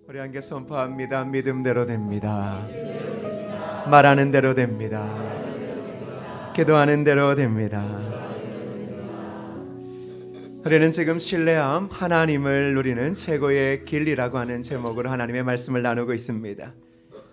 우리 함께 선포합니다. 믿음대로 됩니다. 말하는 대로 됩니다. 기도하는 대로 됩니다. 우리는 지금 신뢰함, 하나님을 누리는 최고의 길이라고 하는 제목으로 하나님의 말씀을 나누고 있습니다.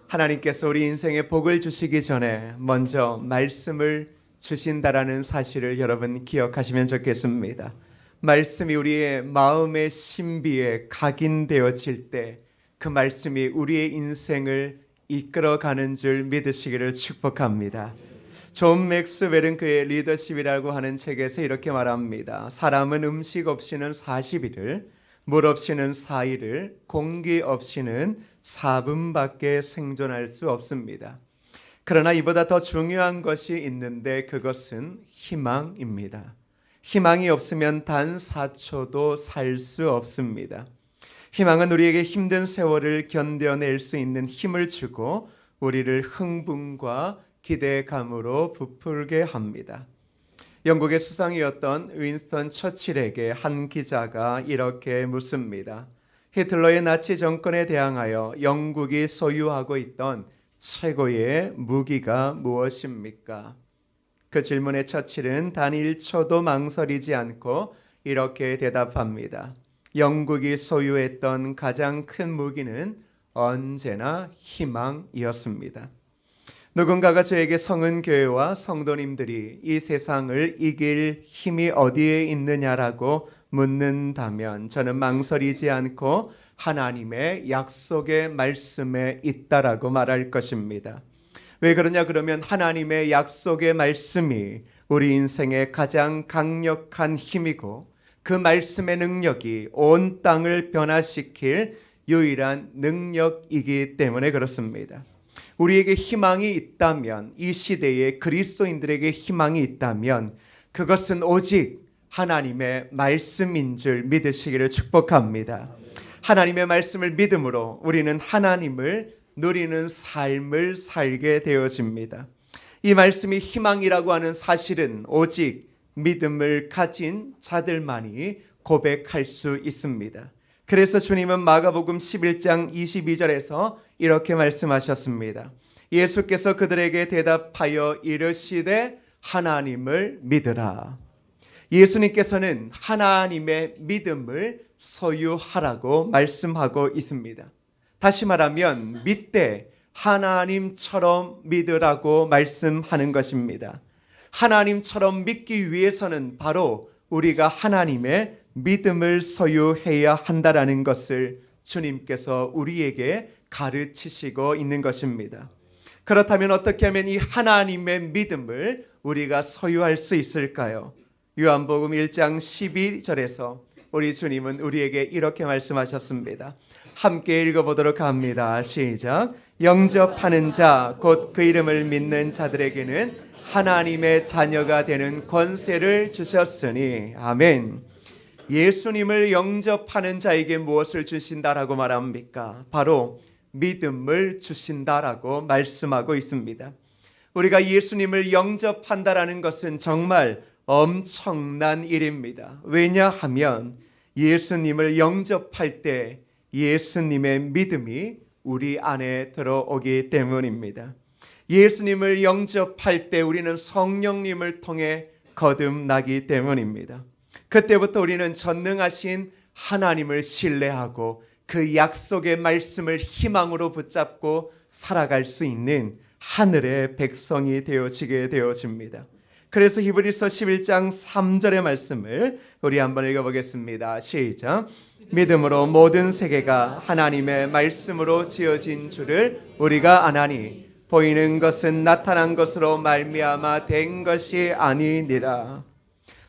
하나님께서 우리 인생에 복을 주시기 전에 먼저 말씀을 주신다라는 사실을 여러분 기억하시면 좋겠습니다. 말씀이 우리의 마음의 신비에 각인되어질 때 그 말씀이 우리의 인생을 이끌어가는 줄 믿으시기를 축복합니다. 존 맥스웰은 그의 리더십이라고 하는 책에서 이렇게 말합니다. 사람은 음식 없이는 40일을, 물 없이는 4일을, 공기 없이는 4분밖에 생존할 수 없습니다. 그러나 이보다 더 중요한 것이 있는데 그것은 희망입니다. 희망이 없으면 단 4초도 살 수 없습니다. 희망은 우리에게 힘든 세월을 견뎌낼 수 있는 힘을 주고 우리를 흥분과 기대감으로 부풀게 합니다. 영국의 수상이었던 윈스턴 처칠에게 한 기자가 이렇게 묻습니다. 히틀러의 나치 정권에 대항하여 영국이 소유하고 있던 최고의 무기가 무엇입니까? 그 질문에 처칠은 단 1초도 망설이지 않고 이렇게 대답합니다. 영국이 소유했던 가장 큰 무기는 언제나 희망이었습니다. 누군가가 저에게 성은교회와 성도님들이 이 세상을 이길 힘이 어디에 있느냐라고 묻는다면 저는 망설이지 않고 하나님의 약속의 말씀에 있다라고 말할 것입니다. 왜 그러냐 그러면 하나님의 약속의 말씀이 우리 인생의 가장 강력한 힘이고 그 말씀의 능력이 온 땅을 변화시킬 유일한 능력이기 때문에 그렇습니다. 우리에게 희망이 있다면, 이 시대에 그리스도인들에게 희망이 있다면 그것은 오직 하나님의 말씀인 줄 믿으시기를 축복합니다. 하나님의 말씀을 믿음으로 우리는 하나님을 누리는 삶을 살게 되어집니다. 이 말씀이 희망이라고 하는 사실은 오직 믿음을 가진 자들만이 고백할 수 있습니다. 그래서 주님은 마가복음 11장 22절에서 이렇게 말씀하셨습니다. 예수께서 그들에게 대답하여 이르시되 하나님을 믿으라. 예수님께서는 하나님의 믿음을 소유하라고 말씀하고 있습니다. 다시 말하면 믿되 하나님처럼 믿으라고 말씀하는 것입니다. 하나님처럼 믿기 위해서는 바로 우리가 하나님의 믿음을 소유해야 한다라는 것을 주님께서 우리에게 가르치시고 있는 것입니다. 그렇다면 어떻게 하면 이 하나님의 믿음을 우리가 소유할 수 있을까요? 요한복음 1장 12절에서 우리 주님은 우리에게 이렇게 말씀하셨습니다. 함께 읽어보도록 합니다. 시작. 영접하는 자, 곧 그 이름을 믿는 자들에게는 하나님의 자녀가 되는 권세를 주셨으니 아멘. 예수님을 영접하는 자에게 무엇을 주신다라고 말합니까? 바로 믿음을 주신다라고 말씀하고 있습니다. 우리가 예수님을 영접한다라는 것은 정말 엄청난 일입니다. 왜냐하면 예수님을 영접할 때 예수님의 믿음이 우리 안에 들어오기 때문입니다. 예수님을 영접할 때 우리는 성령님을 통해 거듭나기 때문입니다. 그때부터 우리는 전능하신 하나님을 신뢰하고 그 약속의 말씀을 희망으로 붙잡고 살아갈 수 있는 하늘의 백성이 되어지게 되어집니다. 그래서 히브리서 11장 3절의 말씀을 우리 한번 읽어보겠습니다. 시작. 믿음으로 모든 세계가 하나님의 말씀으로 지어진 줄을 우리가 아나니 보이는 것은 나타난 것으로 말미암아 된 것이 아니니라.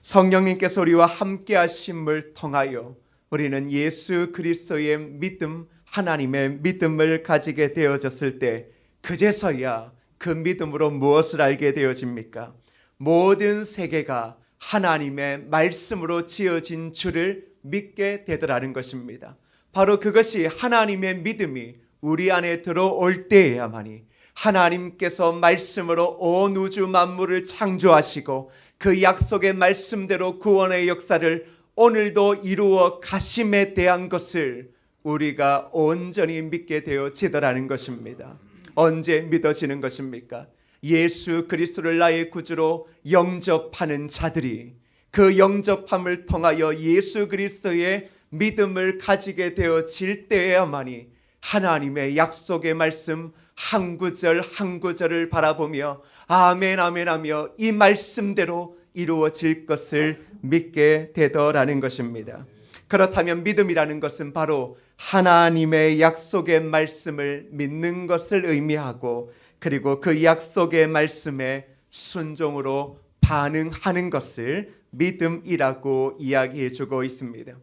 성령님께서 우리와 함께 하심을 통하여 우리는 예수 그리스도의 믿음, 하나님의 믿음을 가지게 되어졌을 때 그제서야 그 믿음으로 무엇을 알게 되어집니까? 모든 세계가 하나님의 말씀으로 지어진 줄을 믿게 되더라는 것입니다. 바로 그것이 하나님의 믿음이 우리 안에 들어올 때에야만이 하나님께서 말씀으로 온 우주 만물을 창조하시고 그 약속의 말씀대로 구원의 역사를 오늘도 이루어 가심에 대한 것을 우리가 온전히 믿게 되어지더라는 것입니다. 언제 믿어지는 것입니까? 예수 그리스도를 나의 구주로 영접하는 자들이 그 영접함을 통하여 예수 그리스도의 믿음을 가지게 되어질 때에야만이 하나님의 약속의 말씀 한 구절 한 구절을 바라보며 아멘 아멘 하며 이 말씀대로 이루어질 것을 믿게 되더라는 것입니다. 그렇다면 믿음이라는 것은 바로 하나님의 약속의 말씀을 믿는 것을 의미하고 그리고 그 약속의 말씀에 순종으로 반응하는 것을 믿음이라고 이야기해주고 있습니다.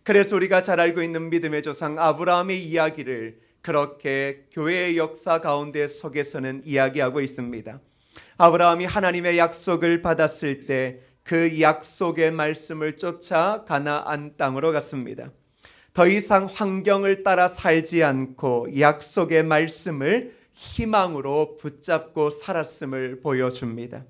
그래서 우리가 잘 알고 있는 믿음의 조상 아브라함의 이야기를 그렇게 교회의 역사 가운데 속에서는 이야기하고 있습니다. 아브라함이 하나님의 약속을 받았을 때 그 약속의 말씀을 쫓아 가나안 땅으로 갔습니다. 더 이상 환경을 따라 살지 않고 약속의 말씀을 희망으로 붙잡고 살았음을 보여줍니다.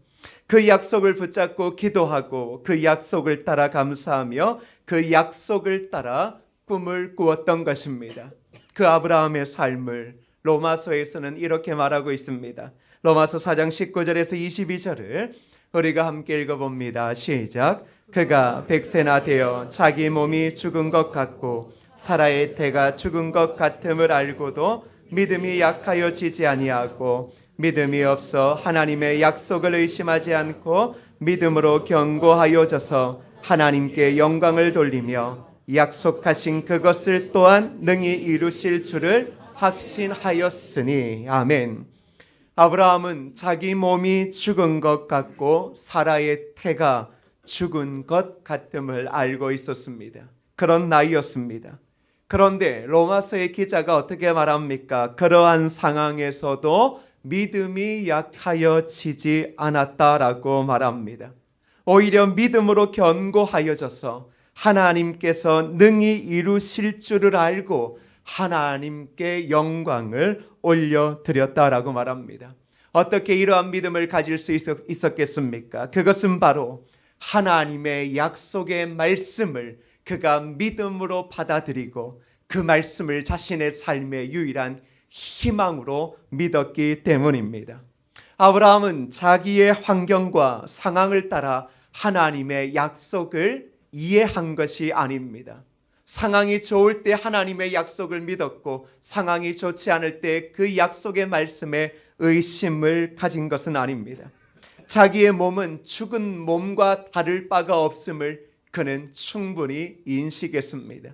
그 약속을 붙잡고 기도하고 그 약속을 따라 감사하며 그 약속을 따라 꿈을 꾸었던 것입니다. 그 아브라함의 삶을 로마서에서는 이렇게 말하고 있습니다. 로마서 4장 19절에서 22절을 우리가 함께 읽어봅니다. 시작. 그가 100세나 되어 자기 몸이 죽은 것 같고 사라의 태가 죽은 것 같음을 알고도 믿음이 약하여 지지 아니하고 믿음이 없어 하나님의 약속을 의심하지 않고 믿음으로 견고하여져서 하나님께 영광을 돌리며 약속하신 그것을 또한 능히 이루실 줄을 확신하였으니. 아멘. 아브라함은 자기 몸이 죽은 것 같고 사라의 태가 죽은 것 같음을 알고 있었습니다. 그런 나이였습니다. 그런데 로마서의 기자가 어떻게 말합니까? 그러한 상황에서도 믿음이 약하여지지 않았다라고 말합니다. 오히려 믿음으로 견고하여져서 하나님께서 능히 이루실 줄을 알고 하나님께 영광을 올려드렸다라고 말합니다. 어떻게 이러한 믿음을 가질 수 있었겠습니까? 그것은 바로 하나님의 약속의 말씀을 그가 믿음으로 받아들이고 그 말씀을 자신의 삶의 유일한 희망으로 믿었기 때문입니다. 아브라함은 자기의 환경과 상황을 따라 하나님의 약속을 이해한 것이 아닙니다. 상황이 좋을 때 하나님의 약속을 믿었고 상황이 좋지 않을 때 그 약속의 말씀에 의심을 가진 것은 아닙니다. 자기의 몸은 죽은 몸과 다를 바가 없음을 그는 충분히 인식했습니다.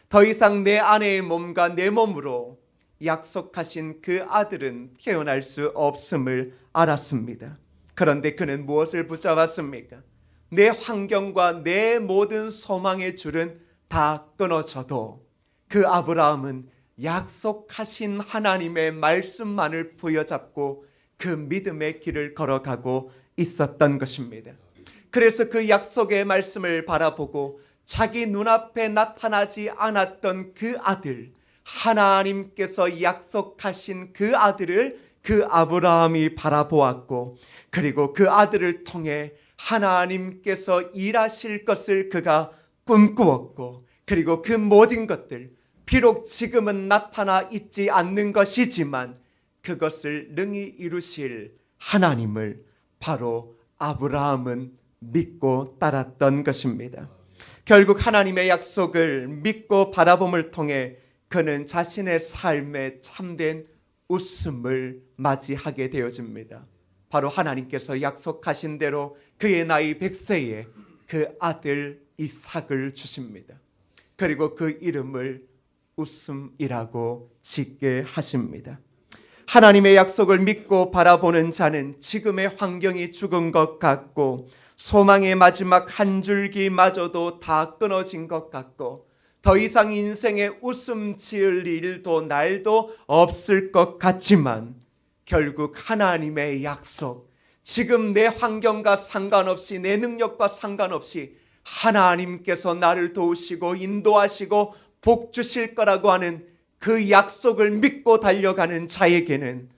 더 이상 내 아내의 몸과 내 몸으로 약속하신 그 아들은 태어날 수 없음을 알았습니다. 그런데 그는 무엇을 붙잡았습니까? 내 환경과 내 모든 소망의 줄은 다 끊어져도 그 아브라함은 약속하신 하나님의 말씀만을 부여잡고 그 믿음의 길을 걸어가고 있었던 것입니다. 그래서 그 약속의 말씀을 바라보고 자기 눈앞에 나타나지 않았던 그 아들, 하나님께서 약속하신 그 아들을 그 아브라함이 바라보았고 그리고 그 아들을 통해 하나님께서 일하실 것을 그가 꿈꾸었고 그리고 그 모든 것들 비록 지금은 나타나 있지 않는 것이지만 그것을 능히 이루실 하나님을 바로 아브라함은 믿고 따랐던 것입니다. 결국 하나님의 약속을 믿고 바라봄을 통해 그는 자신의 삶에 참된 웃음을 맞이하게 되어집니다. 바로 하나님께서 약속하신 대로 그의 나이 100세에 그 아들 이삭을 주십니다. 그리고 그 이름을 웃음이라고 짓게 하십니다. 하나님의 약속을 믿고 바라보는 자는 지금의 환경이 죽은 것 같고 소망의 마지막 한 줄기마저도 다 끊어진 것 같고 더 이상 인생에 웃음 지을 일도 날도 없을 것 같지만 결국 하나님의 약속, 지금 내 환경과 상관없이 내 능력과 상관없이 하나님께서 나를 도우시고 인도하시고 복 주실 거라고 하는 그 약속을 믿고 달려가는 자에게는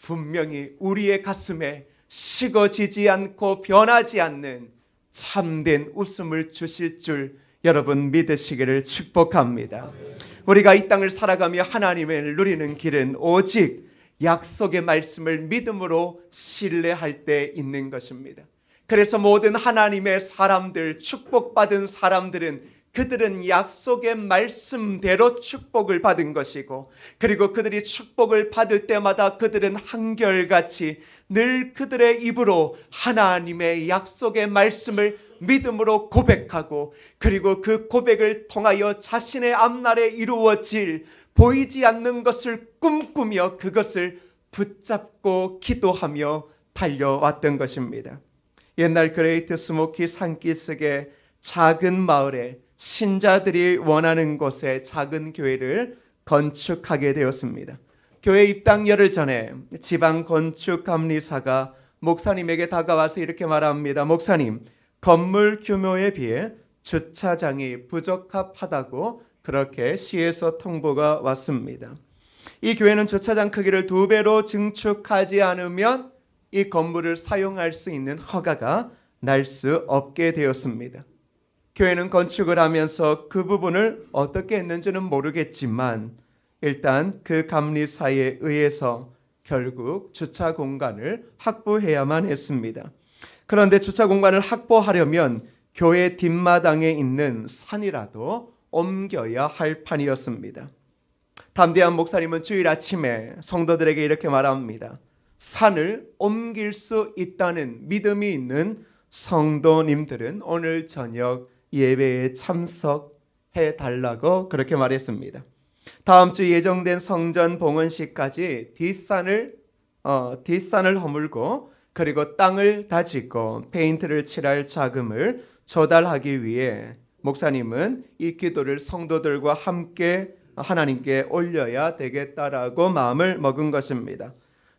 분명히 우리의 가슴에 식어지지 않고 변하지 않는 참된 웃음을 주실 줄 여러분 믿으시기를 축복합니다. 우리가 이 땅을 살아가며 하나님을 누리는 길은 오직 약속의 말씀을 믿음으로 신뢰할 때 있는 것입니다. 그래서 모든 하나님의 사람들, 축복받은 사람들은 그들은 약속의 말씀대로 축복을 받은 것이고, 그리고 그들이 축복을 받을 때마다 그들은 한결같이 늘 그들의 입으로 하나님의 약속의 말씀을 믿음으로 고백하고, 그리고 그 고백을 통하여 자신의 앞날에 이루어질 보이지 않는 것을 꿈꾸며 그것을 붙잡고 기도하며 달려왔던 것입니다. 옛날 그레이트 스모키 산기슭의 작은 마을에 신자들이 원하는 곳에 작은 교회를 건축하게 되었습니다. 교회 입당 열흘 전에 지방 건축 감리사가 목사님에게 다가와서 이렇게 말합니다. 목사님, 건물 규모에 비해 주차장이 부적합하다고 그렇게 시에서 통보가 왔습니다. 이 교회는 주차장 크기를 2배로 증축하지 않으면 이 건물을 사용할 수 있는 허가가 날 수 없게 되었습니다. 교회는 건축을 하면서 그 부분을 어떻게 했는지는 모르겠지만 일단 그 감리사에 의해서 결국 주차 공간을 확보해야만 했습니다. 그런데 주차 공간을 확보하려면 교회 뒷마당에 있는 산이라도 옮겨야 할 판이었습니다. 담대한 목사님은 주일 아침에 성도들에게 이렇게 말합니다. 산을 옮길 수 있다는 믿음이 있는 성도님들은 오늘 저녁 예배에 참석해 달라고 그렇게 말했습니다. 다음 주 예정된 성전 봉헌식까지 뒷산을 허물고 그리고 땅을 다지고 페인트를 칠할 자금을 조달하기 위해 목사님은 이 기도를 성도들과 함께 하나님께 올려야 되겠다라고 마음을 먹은 것입니다.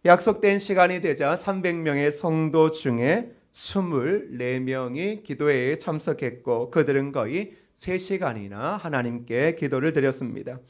약속된 시간이 되자 300명의 성도 중에 24명이 기도회에 참석했고 그들은 거의 3시간이나 하나님께 기도를 드렸습니다.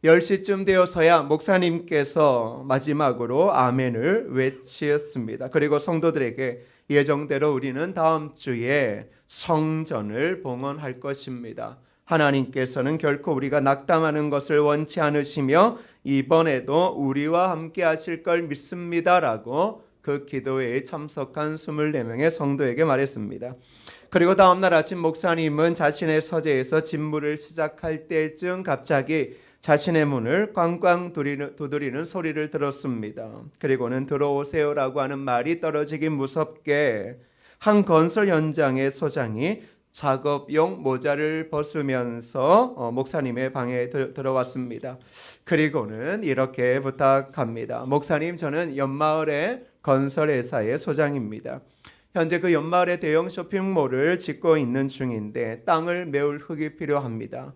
10시쯤 되어서야 목사님께서 마지막으로 아멘을 외치었습니다. 그리고 성도들에게 예정대로 우리는 다음 주에 성전을 봉헌할 것입니다. 하나님께서는 결코 우리가 낙담하는 것을 원치 않으시며 이번에도 우리와 함께 하실 걸 믿습니다라고 그 기도회에 참석한 24명의 성도에게 말했습니다. 그리고 다음날 아침 목사님은 자신의 서재에서 집무를 시작할 때쯤 갑자기 자신의 문을 꽝꽝 두드리는 소리를 들었습니다. 그리고는 들어오세요라고 하는 말이 떨어지기 무섭게 한 건설 현장의 소장이 작업용 모자를 벗으면서 목사님의 방에 들어왔습니다. 그리고는 이렇게 부탁합니다. 목사님, 저는 옆마을의 건설회사의 소장입니다. 현재 그 옆마을의 대형 쇼핑몰을 짓고 있는 중인데 땅을 메울 흙이 필요합니다.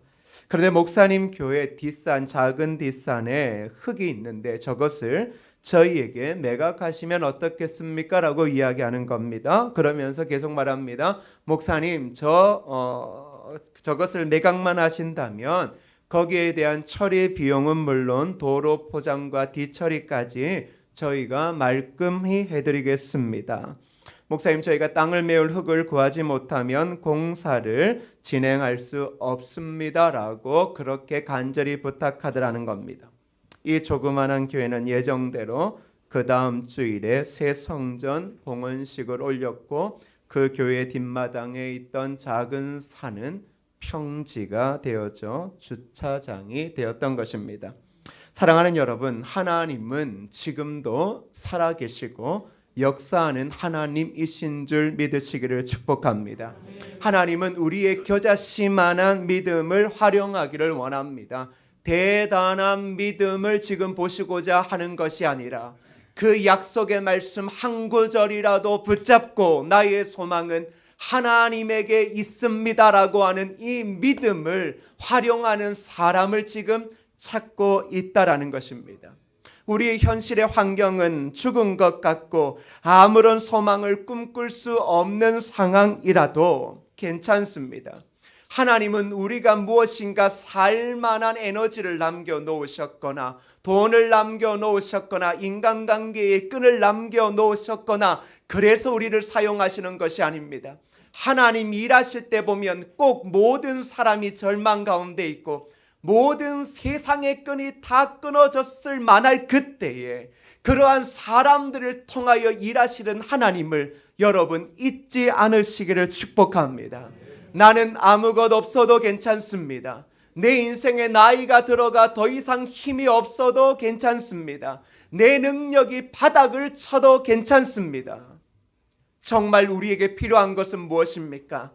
그런데 목사님 교회 뒷산, 작은 뒷산에 흙이 있는데 저것을 저희에게 매각하시면 어떻겠습니까? 라고 이야기하는 겁니다. 그러면서 계속 말합니다. 목사님, 저것을 매각만 하신다면 거기에 대한 처리 비용은 물론 도로 포장과 뒤처리까지 저희가 말끔히 해드리겠습니다. 목사님, 저희가 땅을 메울 흙을 구하지 못하면 공사를 진행할 수 없습니다라고 그렇게 간절히 부탁하더라는 겁니다. 이 조그마한 교회는 예정대로 그 다음 주일에 새 성전 봉헌식을 올렸고 그 교회 뒷마당에 있던 작은 산은 평지가 되어져 주차장이 되었던 것입니다. 사랑하는 여러분, 하나님은 지금도 살아계시고 역사하는 하나님이신 줄 믿으시기를 축복합니다. 하나님은 우리의 겨자씨만한 믿음을 활용하기를 원합니다. 대단한 믿음을 지금 보시고자 하는 것이 아니라 그 약속의 말씀 한 구절이라도 붙잡고 나의 소망은 하나님에게 있습니다라고 하는 이 믿음을 활용하는 사람을 지금 찾고 있다라는 것입니다. 우리의 현실의 환경은 죽은 것 같고 아무런 소망을 꿈꿀 수 없는 상황이라도 괜찮습니다. 하나님은 우리가 무엇인가 살만한 에너지를 남겨놓으셨거나 돈을 남겨놓으셨거나 인간관계의 끈을 남겨놓으셨거나 그래서 우리를 사용하시는 것이 아닙니다. 하나님 일하실 때 보면 꼭 모든 사람이 절망 가운데 있고 모든 세상의 끈이 다 끊어졌을 만할 그때에 그러한 사람들을 통하여 일하시는 하나님을 여러분 잊지 않으시기를 축복합니다. 나는 아무것 없어도 괜찮습니다. 내 인생에 나이가 들어가 더 이상 힘이 없어도 괜찮습니다. 내 능력이 바닥을 쳐도 괜찮습니다. 정말 우리에게 필요한 것은 무엇입니까?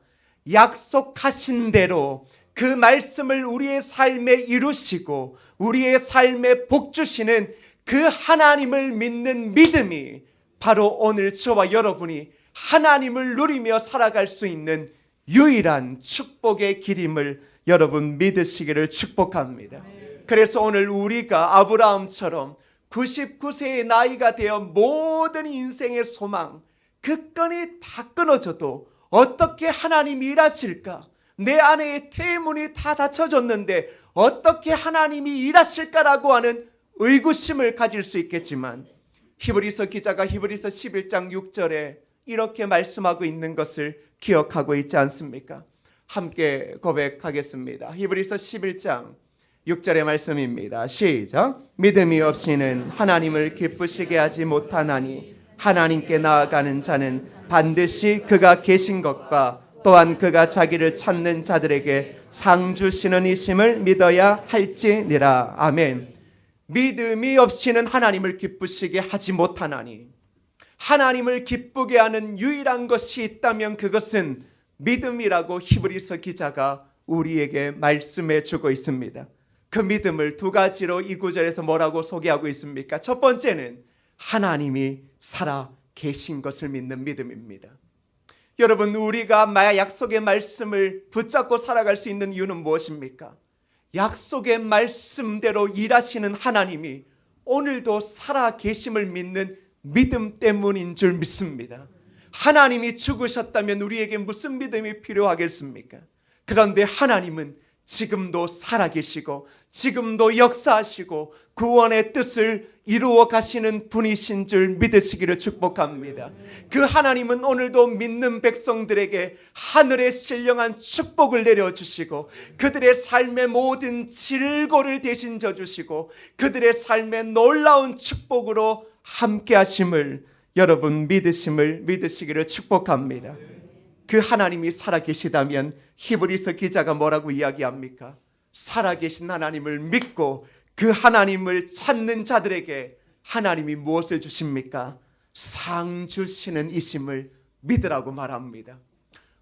약속하신 대로 그 말씀을 우리의 삶에 이루시고 우리의 삶에 복 주시는 그 하나님을 믿는 믿음이 바로 오늘 저와 여러분이 하나님을 누리며 살아갈 수 있는 유일한 축복의 길임을 여러분 믿으시기를 축복합니다. 그래서 오늘 우리가 아브라함처럼 99세의 나이가 되어 모든 인생의 소망, 그 끈이 다 끊어져도 어떻게 하나님이 일하실까? 내 아내의 태문이 다 닫혀졌는데 어떻게 하나님이 일하실까라고 하는 의구심을 가질 수 있겠지만 히브리서 기자가 히브리서 11장 6절에 이렇게 말씀하고 있는 것을 기억하고 있지 않습니까? 함께 고백하겠습니다. 히브리서 11장 6절의 말씀입니다. 시작. 믿음이 없이는 하나님을 기쁘시게 하지 못하나니 하나님께 나아가는 자는 반드시 그가 계신 것과 또한 그가 자기를 찾는 자들에게 상 주시는 이심을 믿어야 할지니라. 아멘. 믿음이 없이는 하나님을 기쁘시게 하지 못하나니 하나님을 기쁘게 하는 유일한 것이 있다면 그것은 믿음이라고 히브리서 기자가 우리에게 말씀해 주고 있습니다. 그 믿음을 두 가지로 이 구절에서 뭐라고 소개하고 있습니까? 첫 번째는 하나님이 살아 계신 것을 믿는 믿음입니다. 여러분, 우리가 약속의 말씀을 붙잡고 살아갈 수 있는 이유는 무엇입니까? 약속의 말씀대로 일하시는 하나님이 오늘도 살아 계심을 믿는 믿음 때문인 줄 믿습니다. 하나님이 죽으셨다면 우리에게 무슨 믿음이 필요하겠습니까? 그런데 하나님은 지금도 살아계시고 지금도 역사하시고 구원의 뜻을 이루어 가시는 분이신 줄 믿으시기를 축복합니다. 그 하나님은 오늘도 믿는 백성들에게 하늘의 신령한 축복을 내려주시고 그들의 삶의 모든 질고를 대신 져주시고 그들의 삶의 놀라운 축복으로 함께 하심을 여러분 믿으시기를 축복합니다. 그 하나님이 살아계시다면 히브리서 기자가 뭐라고 이야기합니까? 살아계신 하나님을 믿고 그 하나님을 찾는 자들에게 하나님이 무엇을 주십니까? 상 주시는 이심을 믿으라고 말합니다.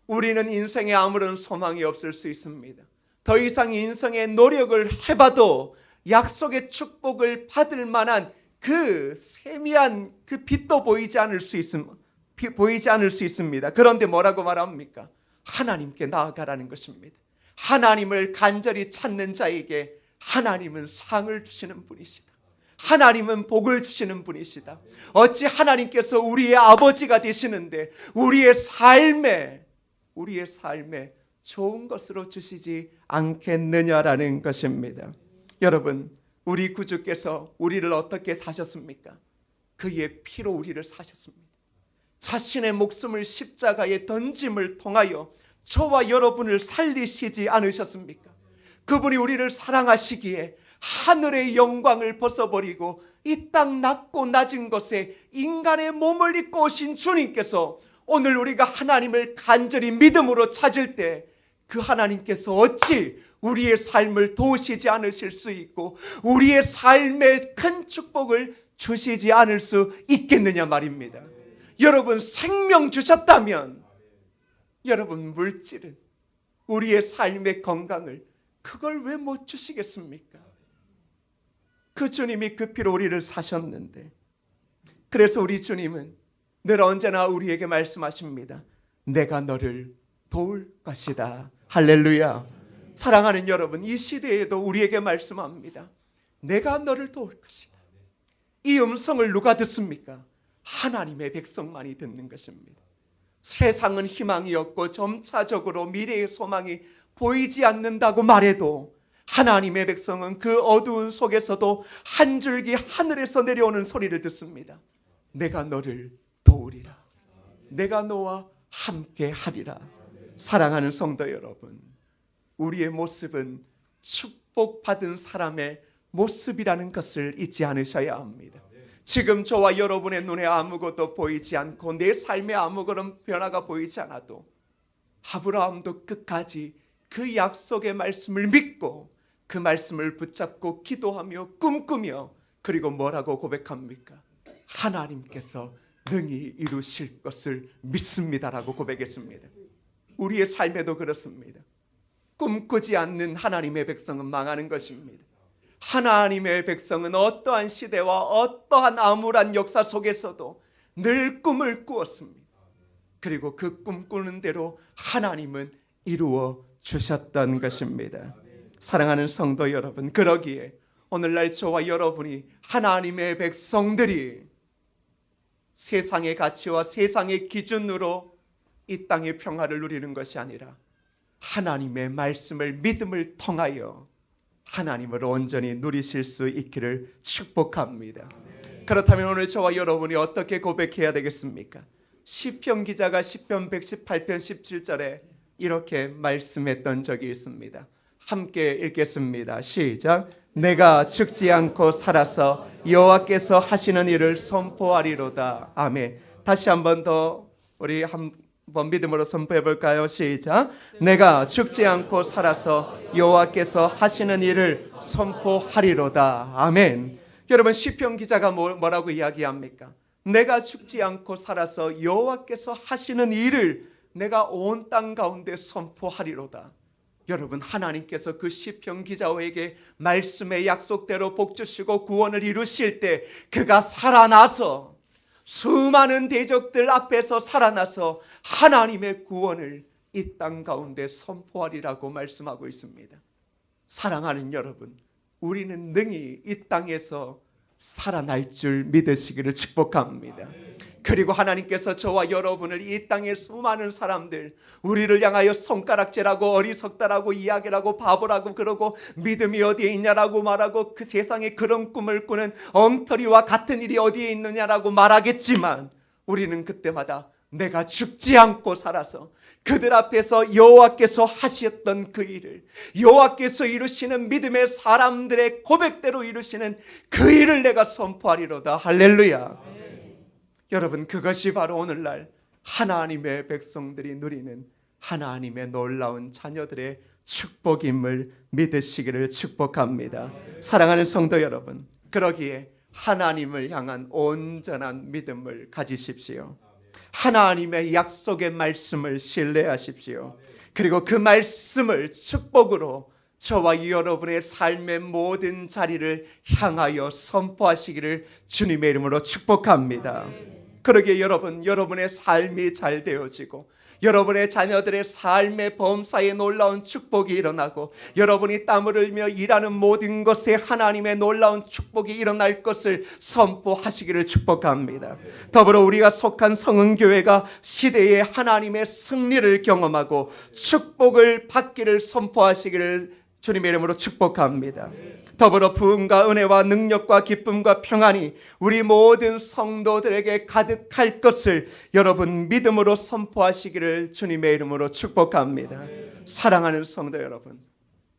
우리는 인생에 아무런 소망이 없을 수 있습니다. 더 이상 인생의 노력을 해봐도 약속의 축복을 받을 만한 그 세미한 그 빛도 보이지 않을 수 있습니다. 그런데 뭐라고 말합니까? 하나님께 나아가라는 것입니다. 하나님을 간절히 찾는 자에게 하나님은 상을 주시는 분이시다. 하나님은 복을 주시는 분이시다. 어찌 하나님께서 우리의 아버지가 되시는데 우리의 삶에 좋은 것으로 주시지 않겠느냐라는 것입니다. 여러분, 우리 구주께서 우리를 어떻게 사셨습니까? 그의 피로 우리를 사셨습니다. 자신의 목숨을 십자가에 던짐을 통하여 저와 여러분을 살리시지 않으셨습니까? 그분이 우리를 사랑하시기에 하늘의 영광을 벗어버리고 이 땅 낮고 낮은 것에 인간의 몸을 입고 오신 주님께서 오늘 우리가 하나님을 간절히 믿음으로 찾을 때 그 하나님께서 어찌 우리의 삶을 도우시지 않으실 수 있고 우리의 삶에 큰 축복을 주시지 않을 수 있겠느냐 말입니다. 여러분, 생명 주셨다면 여러분, 물질은 우리의 삶의 건강을 그걸 왜 못 주시겠습니까? 그 주님이 그 피로 우리를 사셨는데, 그래서 우리 주님은 늘 언제나 우리에게 말씀하십니다. 내가 너를 도울 것이다. 할렐루야. 사랑하는 여러분, 이 시대에도 우리에게 말씀합니다. 내가 너를 도울 것이다. 이 음성을 누가 듣습니까? 하나님의 백성만이 듣는 것입니다. 세상은 희망이 없고 점차적으로 미래의 소망이 보이지 않는다고 말해도 하나님의 백성은 그 어두운 속에서도 한 줄기 하늘에서 내려오는 소리를 듣습니다. 내가 너를 도우리라. 내가 너와 함께 하리라. 사랑하는 성도 여러분, 우리의 모습은 축복받은 사람의 모습이라는 것을 잊지 않으셔야 합니다. 지금 저와 여러분의 눈에 아무것도 보이지 않고 내 삶에 아무런 변화가 보이지 않아도 아브라함도 끝까지 그 약속의 말씀을 믿고 그 말씀을 붙잡고 기도하며 꿈꾸며 그리고 뭐라고 고백합니까? 하나님께서 능히 이루실 것을 믿습니다라고 고백했습니다. 우리의 삶에도 그렇습니다. 꿈꾸지 않는 하나님의 백성은 망하는 것입니다. 하나님의 백성은 어떠한 시대와 어떠한 암울한 역사 속에서도 늘 꿈을 꾸었습니다. 그리고 그 꿈꾸는 대로 하나님은 이루어 주셨던 것입니다. 사랑하는 성도 여러분, 그러기에 오늘날 저와 여러분이 하나님의 백성들이 세상의 가치와 세상의 기준으로 이 땅의 평화를 누리는 것이 아니라 하나님의 말씀을 믿음을 통하여 하나님을 온전히 누리실 수 있기를 축복합니다. 그렇다면 오늘 저와 여러분이 어떻게 고백해야 되겠습니까? 시편 기자가 시편 118편 17절에 이렇게 말씀했던 적이 있습니다. 함께 읽겠습니다. 시작. 내가 죽지 않고 살아서 여호와께서 하시는 일을 선포하리로다. 아멘. 다시 한 번 더 우리 한번 믿음으로 선포해 볼까요? 시작. 내가 죽지 않고 살아서 여호와께서 하시는 일을 선포하리로다. 아멘. 여러분, 시편 기자가 뭐라고 이야기합니까? 내가 죽지 않고 살아서 여호와께서 하시는 일을 내가 온 땅 가운데 선포하리로다. 여러분, 하나님께서 그 시편 기자에게 말씀의 약속대로 복 주시고 구원을 이루실 때 그가 살아나서 수많은 대적들 앞에서 살아나서 하나님의 구원을 이 땅 가운데 선포하리라고 말씀하고 있습니다. 사랑하는 여러분, 우리는 능히 이 땅에서 살아날 줄 믿으시기를 축복합니다. 그리고 하나님께서 저와 여러분을 이 땅의 수많은 사람들, 우리를 향하여 손가락질하고 어리석다라고 이야기하고 바보라고 그러고 믿음이 어디에 있냐라고 말하고 그 세상에 그런 꿈을 꾸는 엉터리와 같은 일이 어디에 있느냐라고 말하겠지만 우리는 그때마다 내가 죽지 않고 살아서 그들 앞에서 여호와께서 하셨던 그 일을, 여호와께서 이루시는 믿음의 사람들의 고백대로 이루시는 그 일을 내가 선포하리로다. 할렐루야. 여러분, 그것이 바로 오늘날 하나님의 백성들이 누리는 하나님의 놀라운 자녀들의 축복임을 믿으시기를 축복합니다. 사랑하는 성도 여러분, 그러기에 하나님을 향한 온전한 믿음을 가지십시오. 하나님의 약속의 말씀을 신뢰하십시오. 그리고 그 말씀을 축복으로 저와 여러분의 삶의 모든 자리를 향하여 선포하시기를 주님의 이름으로 축복합니다. 그러기에 여러분의 삶이 잘 되어지고 여러분의 자녀들의 삶의 범사에 놀라운 축복이 일어나고 여러분이 땀을 흘리며 일하는 모든 것에 하나님의 놀라운 축복이 일어날 것을 선포하시기를 축복합니다. 더불어 우리가 속한 성은교회가 시대의 하나님의 승리를 경험하고 축복을 받기를 선포하시기를 주님의 이름으로 축복합니다. 더불어 부흥과 은혜와 능력과 기쁨과 평안이 우리 모든 성도들에게 가득할 것을 여러분 믿음으로 선포하시기를 주님의 이름으로 축복합니다. 사랑하는 성도 여러분,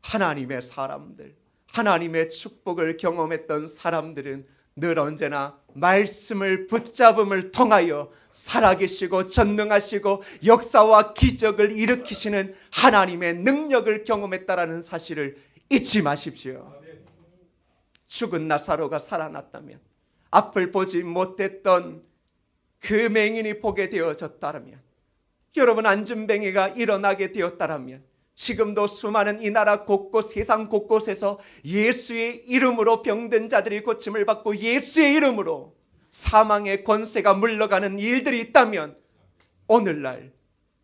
하나님의 사람들, 하나님의 축복을 경험했던 사람들은 늘 언제나 말씀을 붙잡음을 통하여 살아계시고 전능하시고 역사와 기적을 일으키시는 하나님의 능력을 경험했다라는 사실을 잊지 마십시오. 죽은 나사로가 살아났다면, 앞을 보지 못했던 그 맹인이 보게 되어졌다면, 여러분 안진뱅이가 일어나게 되었다면 지금도 수많은 이 나라 곳곳 세상 곳곳에서 예수의 이름으로 병든 자들이 고침을 받고 예수의 이름으로 사망의 권세가 물러가는 일들이 있다면 오늘날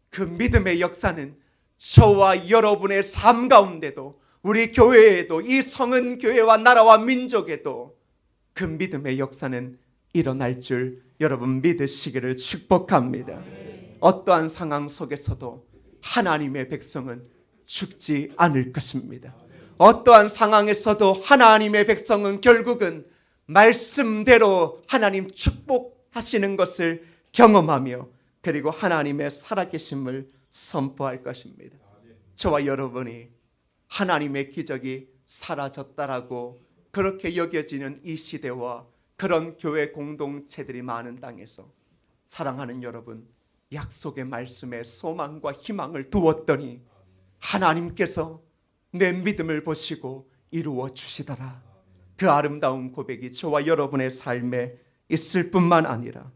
그 믿음의 역사는 저와 여러분의 삶 가운데도 우리 교회에도 이 성은 교회와 나라와 민족에도 그 믿음의 역사는 일어날 줄 여러분 믿으시기를 축복합니다. 어떠한 상황 속에서도 하나님의 백성은 죽지 않을 것입니다. 어떠한 상황에서도 하나님의 백성은 결국은 말씀대로 하나님 축복하시는 것을 경험하며 그리고 하나님의 살아계심을 선포할 것입니다. 저와 여러분이 하나님의 기적이 사라졌다라고 그렇게 여겨지는 이 시대와 그런 교회 공동체들이 많은 땅에서 사랑하는 여러분, 약속의 말씀에 소망과 희망을 두었더니 하나님께서 내 믿음을 보시고 이루어 주시더라. 그 아름다운 고백이 저와 여러분의 삶에 있을 뿐만 아니라,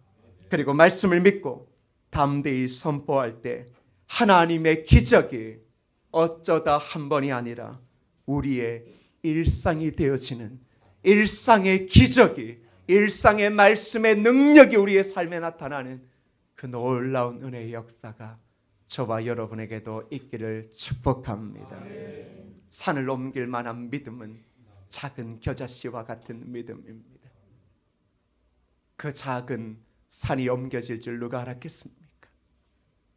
그리고 말씀을 믿고 담대히 선포할 때 하나님의 기적이 어쩌다 한 번이 아니라 우리의 일상이 되어지는, 일상의 기적이, 일상의 말씀의 능력이 우리의 삶에 나타나는 그 놀라운 은혜의 역사가 저와 여러분에게도 있기를 축복합니다. 산을 옮길 만한 믿음은 작은 겨자씨와 같은 믿음입니다. 그 작은 산이 옮겨질 줄 누가 알았겠습니까?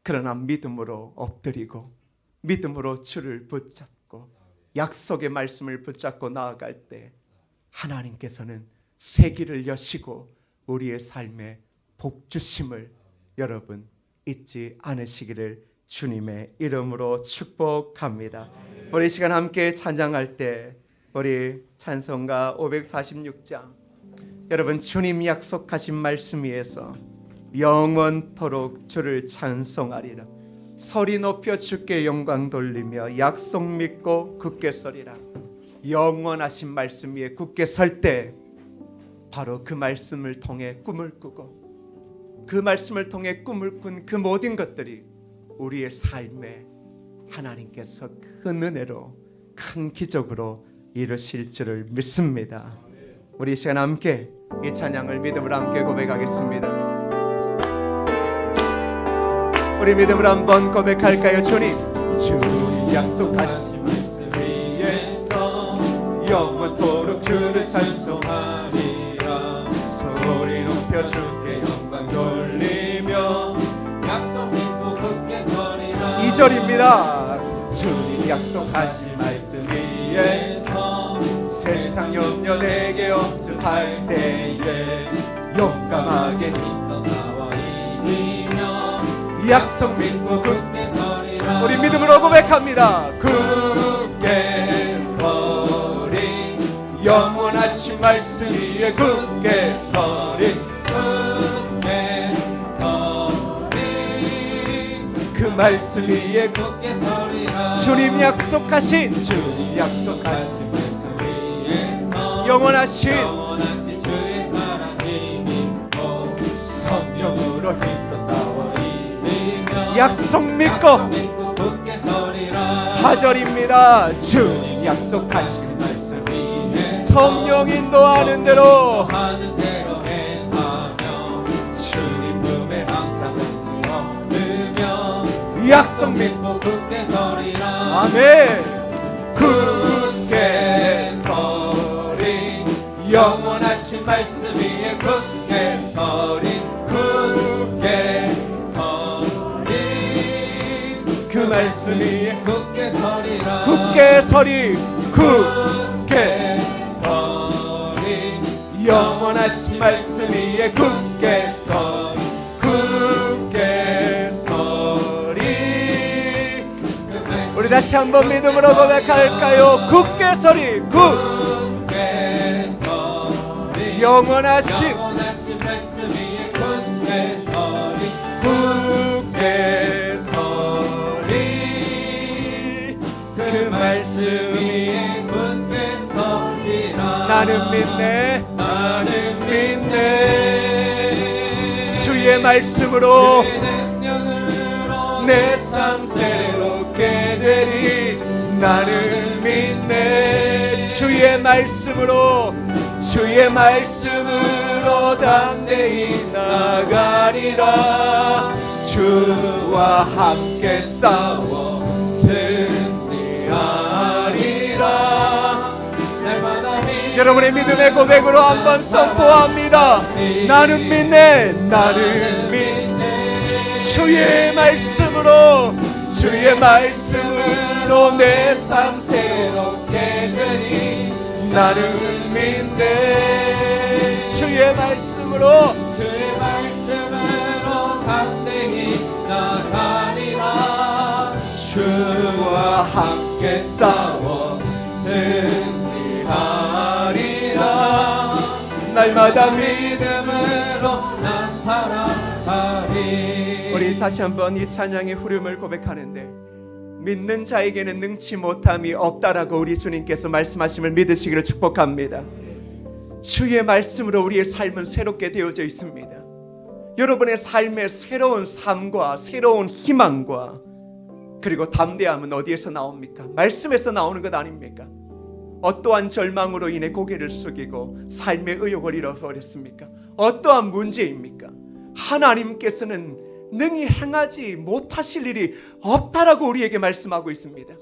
그러나 믿음으로 엎드리고 믿음으로 주를 붙잡고 약속의 말씀을 붙잡고 나아갈 때 하나님께서는 새 길을 여시고 우리의 삶에 복 주심을 여러분 잊지 않으시기를 주님의 이름으로 축복합니다. 우리 시간 함께 찬양할 때 우리 찬송가 546장, 여러분 주님 약속하신 말씀 위에서 영원토록 주를 찬송하리라. 소리 높여 주께 영광 돌리며 약속 믿고 굳게 서리라. 영원하신 말씀 위에 굳게 설 때 바로 그 말씀을 통해 꿈을 꾸고 그 말씀을 통해 꿈을 꾼 그 모든 것들이 우리의 삶에 하나님께서 큰 은혜로 큰 기적으로 이루실 줄을 믿습니다. 우리 시간 함께 이 찬양을 믿음으로 함께 고백하겠습니다. 우리 믿음으로 한번 고백할까요? 주님, 주님 약속하신 말씀 위에서 영원토록 주를 찬송하리라. 소리 높여 주께 영광 돌리며 약속 믿고 굳게 서리라. 2절입니다. 주님 약속하신 말씀 위에서 세상 염려 내게 없음할 때에 용감하게 힘써 싸워 이기며 약속 믿고 굳게 서리라. 우리 믿음으로 고백합니다. 굳게 서리. 영원하신 말씀 위에 굳게 서리. 굳게 서리. 그 말씀 위에 굳게 서리라. 주님 약속하신 말씀 위에서 영원하신 주의 사랑 힘입고 성령으로 힘써 싸워 이기며 약속 믿고 굳게 서리라. 4절입니다. 주님 약속하신 말씀 위에 성령 인도하는 대로 행하며 주님 품에 항상 관심 얻으며 약속 믿고 굳게 서리라. 아멘. 굳게 서리. 영원하신 말씀 위에 굳게 서리. 굳게 서리. 그 말씀 위에 굳게 서리라. 굳게 서리. 굳게 서리. 영원하신 말씀 위에 굳게 서리. 굳게 서리. 우리 다시 한번 믿음으로 고백할까요? 굳게 서리. 굳게 서리. 영원하신 말씀 위에 굳게 서리. 굳게 서리. 그 말씀 위에 굳게 서리라. 나는 믿네. 나는 믿네. 주의 말씀으로 내 삶 새롭게 되리. 나는 믿네. 주의 말씀으로 담대히 나가리라. 주와 함께 싸워 승리하리라. 여러분의 믿음의 고백으로 한번 선포합니다. 나는 믿네. 나는 믿네. 주의 말씀으로 내 삶 새롭게 되니. 나는 믿네. 주의 말씀으로 담대히 나가리라. 주와 함께 싸워 승리하리라. 날마다 믿음으로 난 살아가리. 우리 다시 한번 이 찬양의 후렴을 고백하는데, 믿는 자에게는 능치 못함이 없다라고 우리 주님께서 말씀하심을 믿으시기를 축복합니다. 주의 말씀으로 우리의 삶은 새롭게 되어져 있습니다. 여러분의 삶의 새로운 삶과 새로운 희망과 그리고 담대함은 어디에서 나옵니까? 말씀에서 나오는 것 아닙니까? 어떠한 절망으로 인해 고개를 숙이고 삶의 의욕을 잃어버렸습니까? 어떠한 문제입니까? 하나님께서는 능히 행하지 못하실 일이 없다라고 우리에게 말씀하고 있습니다.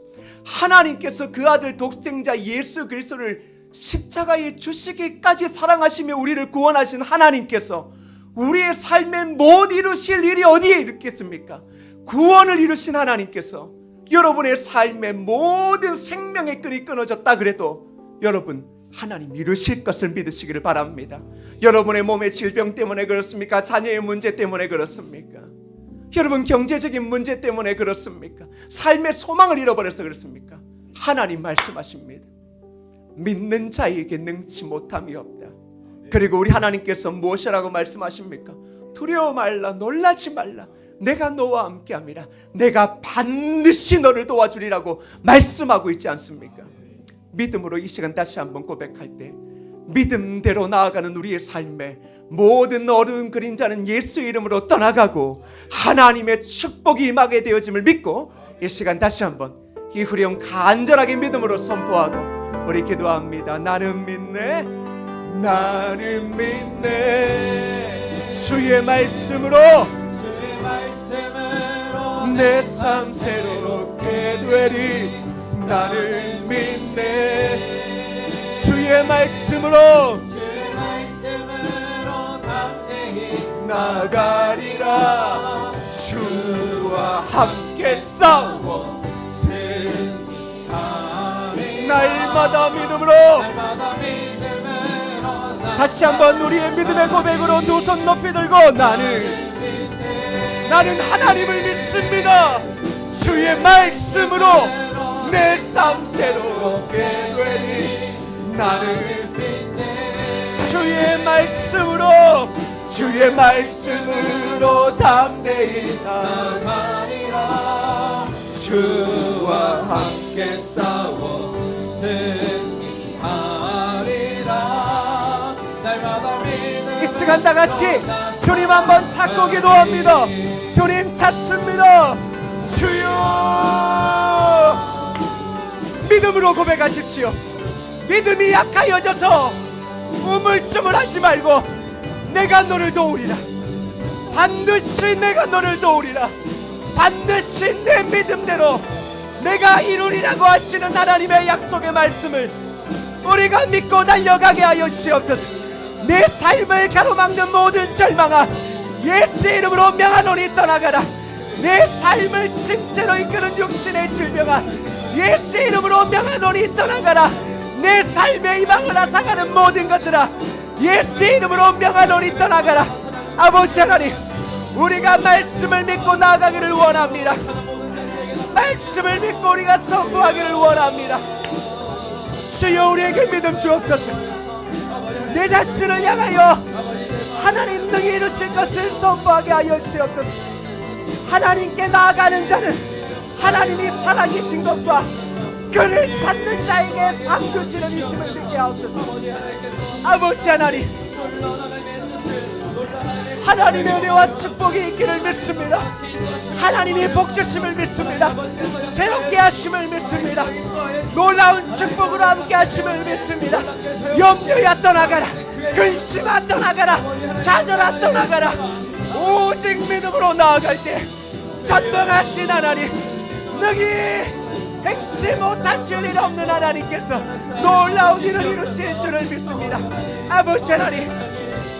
하나님께서 그 아들 독생자 예수 그리스도를 십자가에 주시기까지 사랑하시며 우리를 구원하신 하나님께서 우리의 삶에 못 이루실 일이 어디에 있겠습니까? 구원을 이루신 하나님께서 여러분의 삶의 모든 생명의 끈이 끊어졌다 그래도 여러분 하나님 이루실 것을 믿으시기를 바랍니다. 여러분의 몸의 질병 때문에 그렇습니까? 자녀의 문제 때문에 그렇습니까? 여러분 경제적인 문제 때문에 그렇습니까? 삶의 소망을 잃어버려서 그렇습니까? 하나님 말씀하십니다. 믿는 자에게 능치 못함이 없다. 그리고 우리 하나님께서 무엇이라고 말씀하십니까? 두려워 말라, 놀라지 말라, 내가 너와 함께함이라, 내가 반드시 너를 도와주리라고 말씀하고 있지 않습니까? 믿음으로 이 시간 다시 한번 고백할 때 믿음대로 나아가는 우리의 삶에 모든 어두운 그림자는 예수 이름으로 떠나가고 하나님의 축복이 임하게 되어짐을 믿고 이 시간 다시 한번 이 후렴 간절하게 믿음으로 선포하고 우리 기도합니다. 나는 믿네, 나는 믿네, 주의 말씀으로 내 삶 새롭게 되리. 나는 믿네, 주의 말씀으로 담대히 나가리라. 주와 함께 싸우고 승리하리. 날마다 믿음으로 다시 한번 우리의 믿음의 고백으로 두 손 높이 들고 나는 하나님을 믿습니다. 주의 말씀으로 내 삶 새롭게 되리. 나는 주의 말씀으로 담대히 나가리라. 주와 함께 싸워 승리하리라. 날마다 믿음. 이 시간 다 같이 주님 한번 찾고 기도합니다. 주님 찾습니다. 주여, 믿음으로 고백하십시오. 믿음이 약하여져서 우물쭈물하지 말고 내가 너를 도우리라. 반드시 내가 너를 도우리라. 반드시 내 믿음대로 내가 이루리라고 하시는 하나님의 약속의 말씀을 우리가 믿고 달려가게 하여 주시옵소서. 내 삶을 가로막는 모든 절망아 예수 이름으로 명하노니 떠나가라. 내 삶을 침체로 이끄는 육신의 질병아 예수 이름으로 명하노니 떠나가라. 내 삶의 희망을 앗아가는 모든 것들아 예수 이름으로 명하노니 떠나가라. 아버지 하나님, 우리가 말씀을 믿고 나아가기를 원합니다. 말씀을 믿고 우리가 선포하기를 원합니다. 주여, 우리에게 믿음 주옵소서. 내 자신을 향하여 하나님 능히 이루실 것을 선포하게 하여 주옵소서. 하나님께 나아가는 자는 하나님이 살아계신 것과 그를 찾는 자에게 상 주시는 이심을 믿게 하옵소서. 아버지 하나님, 하나님의 은혜와 축복이 있기를 믿습니다. 하나님이 복 주심을 믿습니다. 새롭게 하심을 믿습니다. 놀라운 축복으로 함께 하심을 믿습니다. 염려야 떠나가라, 근심아 떠나가라, 좌절아 떠나가라. 오직 믿음으로 나아갈 때 전능하신 하나님, 능히 행치 못하실 일 없는 하나님께서 놀라운 일을 이루실 줄을 믿습니다. 아버지 하나님,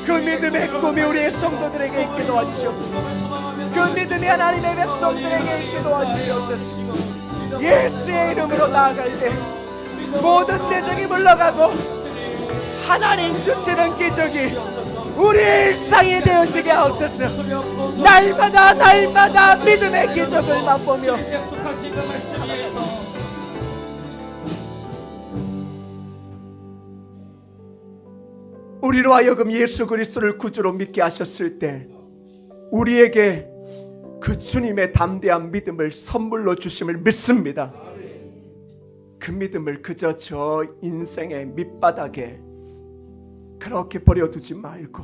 그 믿음의 꿈이 우리의 성도들에게 있게 도와주시옵소서. 그 믿음이 하나님의 백성들에게 있게 도와주시옵소서. 예수의 이름으로 나아갈 때 모든 내정이 물러가고 하나님 주시는 기적이 우리의 일상이 되어지게 하옵소서. 날마다 믿음의 기적을 맛보며 우리로 하여금 예수 그리스도를 구주로 믿게 하셨을 때 우리에게 그 주님의 담대한 믿음을 선물로 주심을 믿습니다. 그 믿음을 그저 저 인생의 밑바닥에 그렇게 버려두지 말고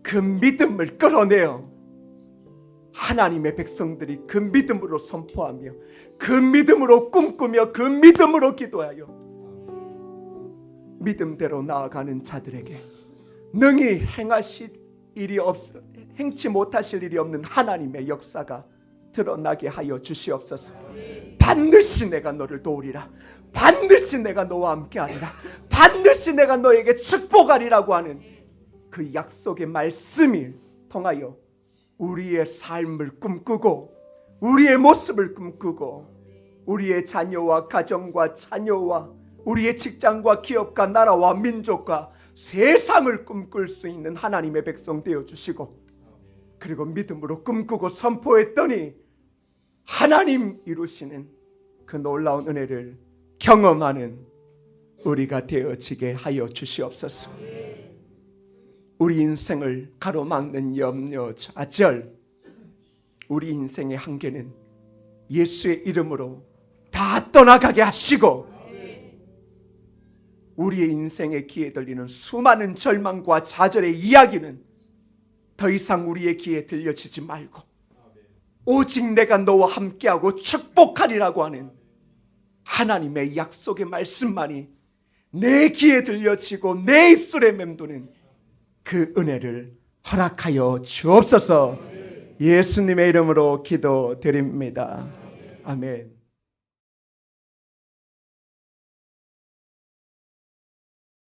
그 믿음을 끌어내어 하나님의 백성들이 그 믿음으로 선포하며 그 믿음으로 꿈꾸며 그 믿음으로 기도하여 믿음대로 나아가는 자들에게 능히 행치 못하실 일이 없는 하나님의 역사가 드러나게 하여 주시옵소서. 반드시 내가 너를 도우리라. 반드시 내가 너와 함께하리라. 반드시 내가 너에게 축복하리라고 하는 그 약속의 말씀이 통하여 우리의 삶을 꿈꾸고 우리의 모습을 꿈꾸고 우리의 자녀와 가정과 자녀와 우리의 직장과 기업과 나라와 민족과 세상을 꿈꿀 수 있는 하나님의 백성 되어주시고 그리고 믿음으로 꿈꾸고 선포했더니 하나님 이루시는 그 놀라운 은혜를 경험하는 우리가 되어지게 하여 주시옵소서. 우리 인생을 가로막는 염려, 좌절, 우리 인생의 한계는 예수의 이름으로 다 떠나가게 하시고 우리의 인생의 귀에 들리는 수많은 절망과 좌절의 이야기는 더 이상 우리의 귀에 들려지지 말고 오직 내가 너와 함께하고 축복하리라고 하는 하나님의 약속의 말씀만이 내 귀에 들려지고 내 입술에 맴도는 그 은혜를 허락하여 주옵소서. 예수님의 이름으로 기도드립니다. 아멘.